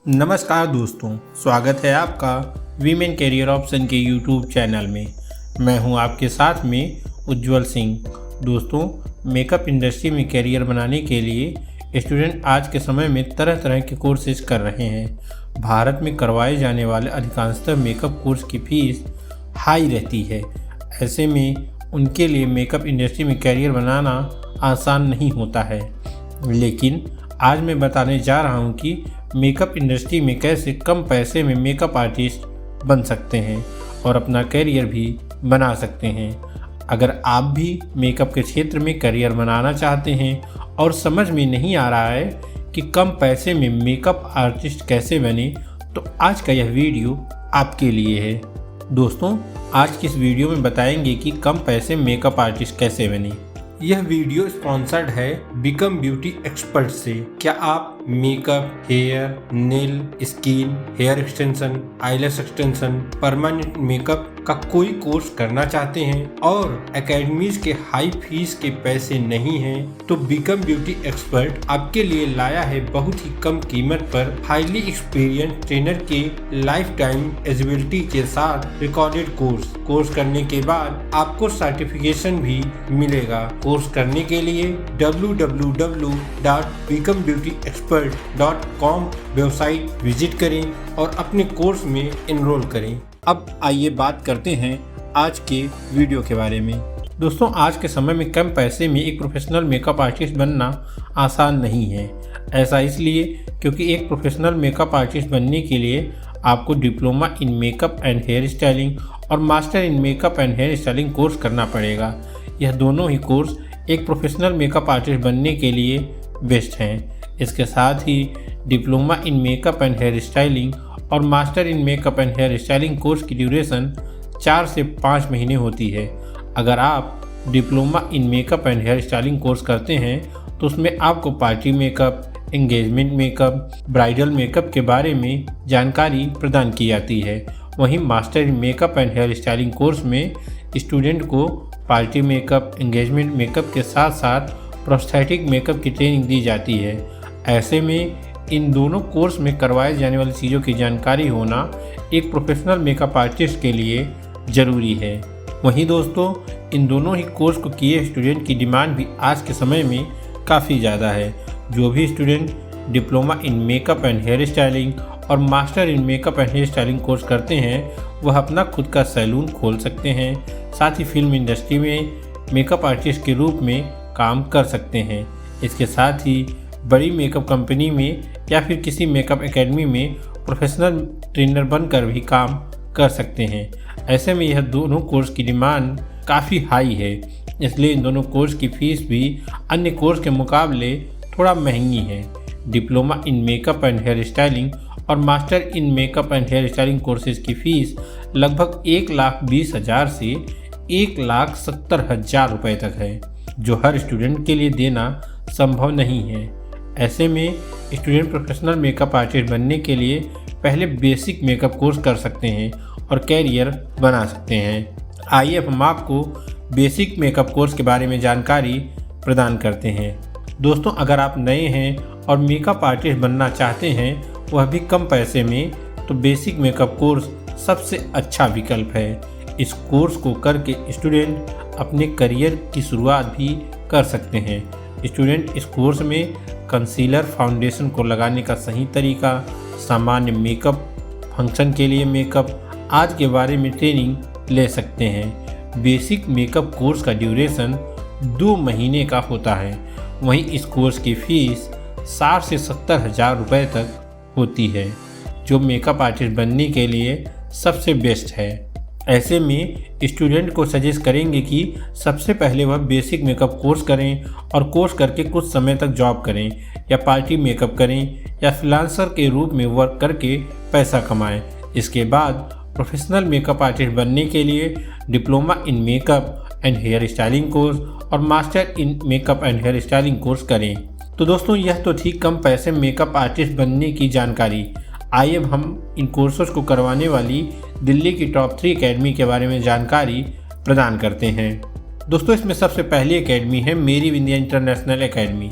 नमस्कार दोस्तों, स्वागत है आपका वीमेन कैरियर ऑप्शन के यूट्यूब चैनल में। मैं हूं आपके साथ में उज्जवल सिंह। दोस्तों, मेकअप इंडस्ट्री में कैरियर बनाने के लिए स्टूडेंट आज के समय में तरह तरह के कोर्सेज कर रहे हैं। भारत में करवाए जाने वाले अधिकांशतः मेकअप कोर्स की फीस हाई रहती है। ऐसे में उनके लिए मेकअप इंडस्ट्री में कैरियर बनाना आसान नहीं होता है। लेकिन आज मैं बताने जा रहा हूं कि मेकअप इंडस्ट्री में कैसे कम पैसे में मेकअप आर्टिस्ट बन सकते हैं और अपना कैरियर भी बना सकते हैं। अगर आप भी मेकअप के क्षेत्र में करियर बनाना चाहते हैं और समझ में नहीं आ रहा है कि कम पैसे में मेकअप आर्टिस्ट कैसे बने, तो आज का यह वीडियो आपके लिए है। दोस्तों, आज की इस वीडियो में बताएंगे कि कम पैसे मेकअप आर्टिस्ट कैसे बने। यह वीडियो स्पॉन्सर्ड है बिकम ब्यूटी एक्सपर्ट से। क्या आप makeup, hair, nail, skin, hair extension, eyelash extension, permanent makeup का कोई कोर्स करना चाहते हैं और एकेडमीज के हाई फीस के पैसे नहीं हैं, तो बिकम ब्यूटी एक्सपर्ट आपके लिए लाया है बहुत ही कम कीमत पर हाईली एक्सपीरियंस ट्रेनर के लाइफ टाइम एलिजिबिलिटी के साथ रिकॉर्डेड कोर्स करने के बाद आपको सर्टिफिकेशन भी मिलेगा। कोर्स करने के लिए www.becombeautyexpert.com वेबसाइट विजिट करें और अपने कोर्स में एनरोल करें। अब आइए बात करते हैं आज के वीडियो के बारे में। दोस्तों, आज के समय में कम पैसे में एक प्रोफेशनल मेकअप आर्टिस्ट बनना आसान नहीं है। ऐसा इसलिए क्योंकि एक प्रोफेशनल मेकअप आर्टिस्ट बनने के लिए आपको diploma in makeup and hair styling और master in makeup and hair styling course करना पड़ेगा। यह दोनों ही कोर्स एक प्रोफेशनल मेकअप आर्टिस्ट बनने के लिए बेस्ट हैं। इसके साथ ही diploma in makeup and hair styling और master in makeup and hair styling course की ड्यूरेशन 4 से 5 महीने होती है। अगर आप diploma in makeup and hair styling course करते हैं तो उसमें आपको party makeup, engagement makeup, bridal makeup के बारे में जानकारी प्रदान की जाती है। वहीं master in makeup and hair styling course में स्टूडेंट को पार्टी मेकअप, एंगेजमेंट मेकअप के साथ साथ प्रोस्थेटिक मेकअप की ट्रेनिंग दी जाती है। ऐसे में इन दोनों कोर्स में करवाए जाने वाली चीज़ों की जानकारी होना एक प्रोफेशनल मेकअप आर्टिस्ट के लिए ज़रूरी है। वहीं दोस्तों, इन दोनों ही कोर्स को किए स्टूडेंट की डिमांड भी आज के समय में काफ़ी ज़्यादा है। जो भी student diploma in makeup and hair styling और master in makeup and hair styling course करते हैं, वह अपना खुद का सैलून खोल सकते हैं। साथ ही फिल्म इंडस्ट्री में मेकअप आर्टिस्ट के रूप में काम कर सकते हैं। इसके साथ ही बड़ी मेकअप कंपनी में या फिर किसी मेकअप एकेडमी में प्रोफेशनल ट्रेनर बनकर भी काम कर सकते हैं। ऐसे में यह दोनों कोर्स की डिमांड काफ़ी हाई है, इसलिए इन दोनों कोर्स की फ़ीस भी अन्य कोर्स के मुकाबले थोड़ा महंगी है। Diploma in makeup and hair styling और master in makeup and hair styling courses की फ़ीस लगभग 1,20,000 से 1,70,000 रुपये तक है, जो हर स्टूडेंट के लिए देना संभव नहीं है। ऐसे में स्टूडेंट प्रोफेशनल मेकअप आर्टिस्ट बनने के लिए पहले बेसिक मेकअप कोर्स कर सकते हैं और कैरियर बना सकते हैं। आइए अब हम आपको बेसिक मेकअप कोर्स के बारे में जानकारी प्रदान करते हैं। दोस्तों, अगर आप नए हैं और मेकअप आर्टिस्ट बनना चाहते हैं, वह भी कम पैसे में, तो बेसिक मेकअप कोर्स सबसे अच्छा विकल्प है। इस कोर्स को करके स्टूडेंट अपने करियर की शुरुआत भी कर सकते हैं। स्टूडेंट इस कोर्स में कंसीलर, फाउंडेशन को लगाने का सही तरीका, सामान्य मेकअप, फंक्शन के लिए मेकअप आदि के बारे में ट्रेनिंग ले सकते हैं। बेसिक मेकअप कोर्स का ड्यूरेशन 2 महीने का होता है। वहीं इस कोर्स की फ़ीस 60 से 70,000 रुपये तक होती है, जो मेकअप आर्टिस्ट बनने के लिए सबसे बेस्ट है। ऐसे में स्टूडेंट को सजेस्ट करेंगे कि सबसे पहले वह बेसिक मेकअप कोर्स करें और कोर्स करके कुछ समय तक जॉब करें या पार्टी मेकअप करें या फ्रीलांसर के रूप में वर्क करके पैसा कमाएं। इसके बाद प्रोफेशनल मेकअप आर्टिस्ट बनने के लिए diploma in makeup and hair styling course और master in makeup and hair styling course करें। तो दोस्तों, यह तो थी कम पैसे मेकअप आर्टिस्ट बनने की जानकारी। आइए अब हम इन कोर्सेज को करवाने वाली दिल्ली की टॉप 3 एकेडमी के बारे में जानकारी प्रदान करते हैं। दोस्तों इसमें सबसे पहली एकेडमी है मेरी इंडिया इंटरनेशनल एकेडमी।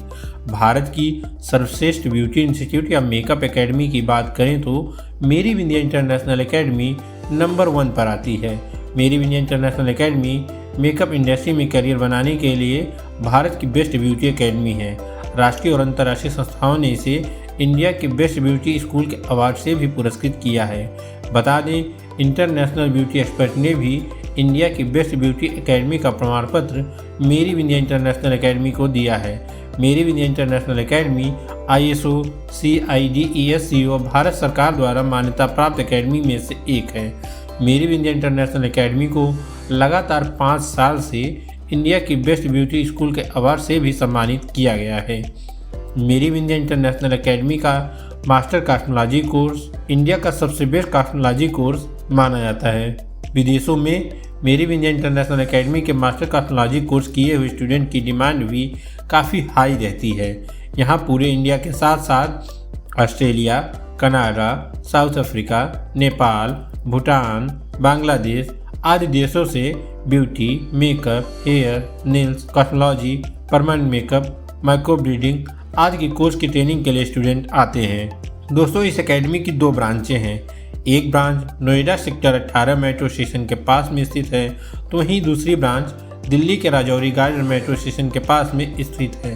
भारत की सर्वश्रेष्ठ ब्यूटी इंस्टीट्यूट या मेकअप एकेडमी की बात करें तो मेरी इंडिया इंटरनेशनल एकेडमी नंबर 1 पर आती है। मेरी India international academy makeup industry में करियर बनाने के लिए भारत की बेस्ट ब्यूटी एकेडमी है। राष्ट्रीय और अंतर्राष्ट्रीय संस्थाओं ने इसे इंडिया के बेस्ट ब्यूटी स्कूल के अवार्ड से भी पुरस्कृत किया है। बता दें, इंटरनेशनल ब्यूटी एक्सपर्ट ने भी इंडिया की बेस्ट ब्यूटी एकेडमी का प्रमाण पत्र मेरी इंडिया इंटरनेशनल एकेडमी को दिया है। मेरी India international academy ISO CIDESCO Bharat सरकार द्वारा मान्यता प्राप्त एकेडमी में से एक है। मेरी इंडिया इंटरनेशनल एकेडमी को लगातार 5 साल से इंडिया की बेस्ट ब्यूटी स्कूल के अवार्ड से भी सम्मानित किया गया है। मेरी इंडिया इंटरनेशनल एकेडमी का मास्टर कॉस्मेटोलॉजी कोर्स इंडिया का सबसे बेस्ट कॉस्मेटोलॉजी कोर्स माना जाता है। विदेशों में मेरी इंडिया इंटरनेशनल एकेडमी के मास्टर कॉस्मेटोलॉजी कोर्स किए हुए स्टूडेंट की डिमांड भी काफ़ी हाई रहती है। यहाँ पूरे इंडिया के साथ साथ Australia, Canada, South Africa, Nepal, Bhutan, Bangladesh आदि देशों से beauty, makeup, hair, nails, cosmetology, permanent makeup, micro bleeding आदि की कोर्स की ट्रेनिंग के लिए स्टूडेंट आते हैं। दोस्तों इस एकेडमी की 2 ब्रांचें हैं। एक branch Noida sector 18 metro station के पास में स्थित है, तो वहीं दूसरी ब्रांच दिल्ली के राजौरी गार्डन मेट्रो स्टेशन के पास में स्थित है।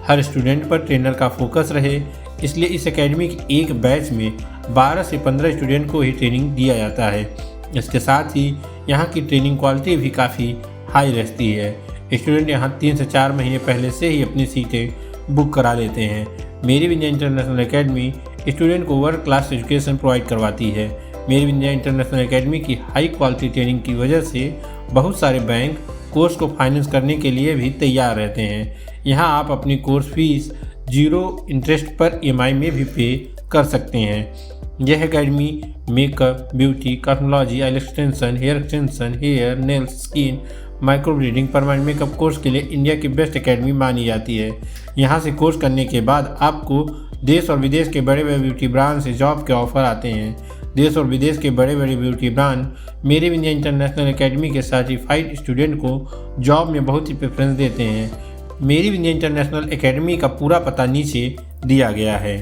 हर स्टूडेंट पर ट्रेनर का फोकस रहे, इसलिए इस एकेडमी के एक बैच में 12 से 15 स्टूडेंट को ही ट्रेनिंग दिया जाता है। इसके साथ ही यहाँ की ट्रेनिंग क्वालिटी भी काफ़ी हाई रहती है। स्टूडेंट यहाँ 3 से 4 महीने पहले से ही अपनी सीटें बुक करा लेते हैं। मेरी इंडिया इंटरनेशनल एकेडमी स्टूडेंट को वर्ल्ड क्लास एजुकेशन प्रोवाइड करवाती है। मेरी इंडिया इंटरनेशनल एकेडमी की हाई क्वालिटी ट्रेनिंग की वजह से बहुत सारे बैंक कोर्स को फाइनेंस करने के लिए भी तैयार रहते हैं। यहाँ आप अपनी कोर्स फीस 0 इंटरेस्ट पर EMI में भी पे कर सकते हैं। यह academy makeup, beauty, cosmetology, eye extension, hair extension, hair, nails, skin, micro blading, permanent makeup course के लिए इंडिया की बेस्ट एकेडमी मानी जाती है। यहाँ से कोर्स करने के बाद आपको देश और विदेश के बड़े बड़े ब्यूटी ब्रांड से जॉब के ऑफर आते हैं। देश और विदेश के बड़े बड़े ब्यूटी ब्रांड मेरी इंडिया इंटरनेशनल एकेडमी के सर्टिफाइड स्टूडेंट को जॉब में बहुत ही प्रेफरेंस देते हैं। मेरी इंडिया इंटरनेशनल एकेडमी का पूरा पता नीचे दिया गया है।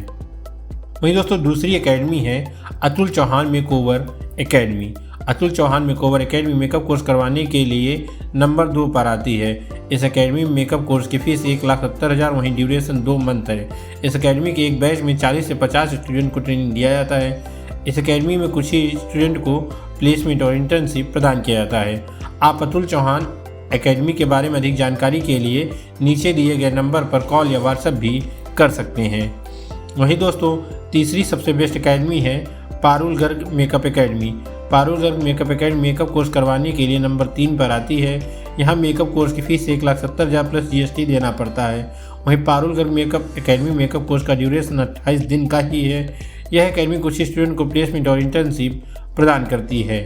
वहीं दोस्तों दूसरी एकेडमी है Atul Chauhan makeover academy. Atul Chauhan makeover academy makeup course करवाने के लिए नंबर 2 पर आती है। इस एकेडमी में मेकअप कोर्स की फीस 1,70,000 वहीं ड्यूरेशन 2 मंथ है। इस एकेडमी के एक बैच में 40 से 50 स्टूडेंट को ट्रेनिंग दिया जाता है। इस एकेडमी में कुछ ही स्टूडेंट को प्लेसमेंट और इंटर्नशिप प्रदान किया जाता है। आप अतुल चौहान एकेडमी के बारे में अधिक जानकारी के लिए नीचे दिए गए नंबर पर कॉल या व्हाट्सएप भी कर सकते हैं। वहीं दोस्तों तीसरी सबसे बेस्ट एकेडमी है Parul Garg makeup academy. Parul Garg makeup academy makeup course करवाने के लिए नंबर 3 पर आती है। यहाँ मेकअप कोर्स की फीस 1,70,000 प्लस GST देना पड़ता है। वहीं Parul Garg makeup academy makeup course का ड्यूरेशन 28 दिन का ही है। यह एकेडमी कुछ स्टूडेंट को प्लेसमेंट और इंटर्नशिप प्रदान करती है।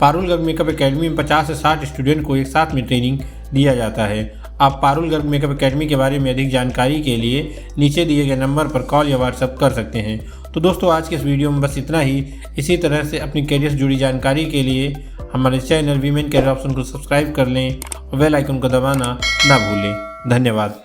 पारुल गर्ग मेकअप एकेडमी में 50 से 60 स्टूडेंट को एक साथ में ट्रेनिंग दिया जाता है। आप पारुल गर्ग मेकअप एकेडमी के बारे में अधिक जानकारी के लिए नीचे दिए गए नंबर पर कॉल या व्हाट्सएप कर सकते हैं। तो दोस्तों आज के इस वीडियो में बस इतना ही। इसी तरह से अपनी करियर से जुड़ी जानकारी के लिए हमारे चैनल वीमेन करियर ऑप्शन को सब्सक्राइब कर लें और बेल आइकन को दबाना ना भूलें। धन्यवाद।